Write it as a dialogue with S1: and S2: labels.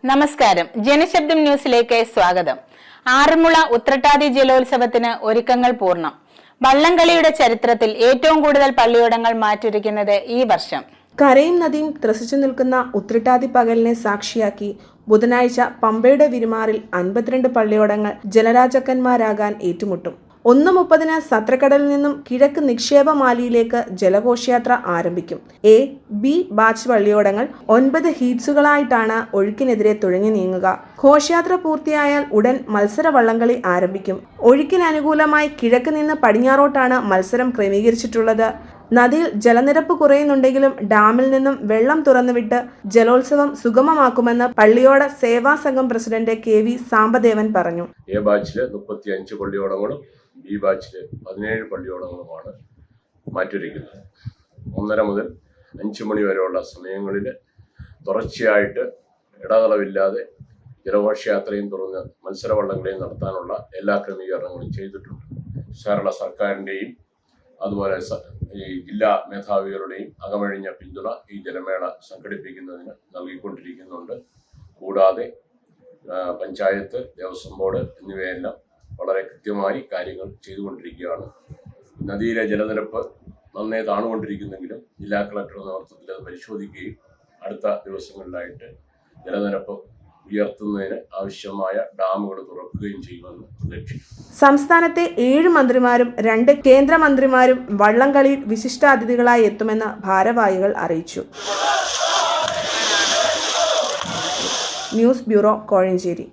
S1: നമസ്കാരം. ജനശബ്ദം ന്യൂസിലേക്ക് സ്വാഗതം. ആറന്മുള ഉത്രട്ടാതി ജലോത്സവത്തിന് ഒരുക്കങ്ങൾ പൂർണ്ണം. വള്ളംകളിയുടെ ചരിത്രത്തിൽ ഏറ്റവും കൂടുതൽ പള്ളിയോടങ്ങൾ മാറ്റിയിരിക്കുന്നത് ഈ വർഷം.
S2: കരയും നദിയും ത്രസിച്ചു നിൽക്കുന്ന ഉത്രട്ടാതി പകലിനെ സാക്ഷിയാക്കി ബുധനാഴ്ച പമ്പയുടെ വിരുമാറിൽ 52 പള്ളിയോടങ്ങൾ ജലരാജാക്കന്മാരാകാൻ ഏറ്റുമുട്ടും. 1:30 സത്രക്കടലിൽ നിന്നും കിഴക്ക് നിക്ഷേപമാലിയിലേക്ക് ജലഘോഷയാത്ര ആരംഭിക്കും. എ, ബി ബാച്ച് പള്ളിയോടങ്ങൾ 9 ഹീറ്റ്സുകളായിട്ടാണ് ഒഴുക്കിനെതിരെ തുഴഞ്ഞു നീങ്ങുക. ഘോഷയാത്ര പൂർത്തിയായാൽ ഉടൻ മത്സര വള്ളംകളി ആരംഭിക്കും. ഒഴുക്കിന് അനുകൂലമായി കിഴക്ക് നിന്ന് പടിഞ്ഞാറോട്ടാണ് മത്സരം ക്രമീകരിച്ചിട്ടുള്ളത്. നദിയിൽ ജലനിരപ്പ് കുറയുന്നുണ്ടെങ്കിലും ഡാമിൽ നിന്നും വെള്ളം തുറന്നുവിട്ട് ജലോത്സവം സുഗമമാക്കുമെന്ന് പള്ളിയോട സേവാ സംഘം പ്രസിഡന്റ് KV സാംബദേവൻ പറഞ്ഞു.
S3: A ബാച്ചില് 35 പള്ളിയോടങ്ങളും B ബാച്ചില് 17 പള്ളിയോടങ്ങളുമാണ് മാറ്റിവെക്കുന്നത്. 1:30 മുതൽ 5 മണി വരെയുള്ള സമയങ്ങളിൽ തുടർച്ചയായിട്ട് ഇടതളവില്ലാതെ ജലഘോഷയാത്രയും തുറന്ന് മത്സരവള്ളങ്ങളെയും നടത്താനുള്ള എല്ലാ ക്രമീകരണങ്ങളും ചെയ്തിട്ടുണ്ട്. കേരള സർക്കാരിൻ്റെയും അതുപോലെ ഈ ജില്ലാ മേധാവികളുടെയും അകമഴിഞ്ഞ പിന്തുണ ഈ ജലമേള സംഘടിപ്പിക്കുന്നതിന് നൽകിക്കൊണ്ടിരിക്കുന്നുണ്ട്. കൂടാതെ പഞ്ചായത്ത്, ദേവസ്വം ബോർഡ് എന്നിവയെല്ലാം വളരെ കൃത്യമായി കാര്യങ്ങൾ ചെയ്തുകൊണ്ടിരിക്കുകയാണ്. നദിയിലെ ജലനിരപ്പ് നന്നേ താണുകൊണ്ടിരിക്കുന്നെങ്കിലും ജില്ലാ കളക്ടറുടെ നേതൃത്വത്തിൽ അത് പരിശോധിക്കുകയും അടുത്ത ദിവസങ്ങളിലായിട്ട് ജലനിരപ്പ് ഉയർത്തുന്നതിന് ആവശ്യമായ ഡാമുകൾ തുറക്കുകയും ചെയ്യുമെന്ന് പ്രതീക്ഷിക്കുന്നു.
S2: സംസ്ഥാനത്തെ 7 മന്ത്രിമാരും 2 കേന്ദ്രമന്ത്രിമാരും വള്ളംകളിയിൽ വിശിഷ്ടാതിഥികളായി എത്തുമെന്ന് ഭാരവാഹികൾ അറിയിച്ചു. News bureau, Kozhencherry.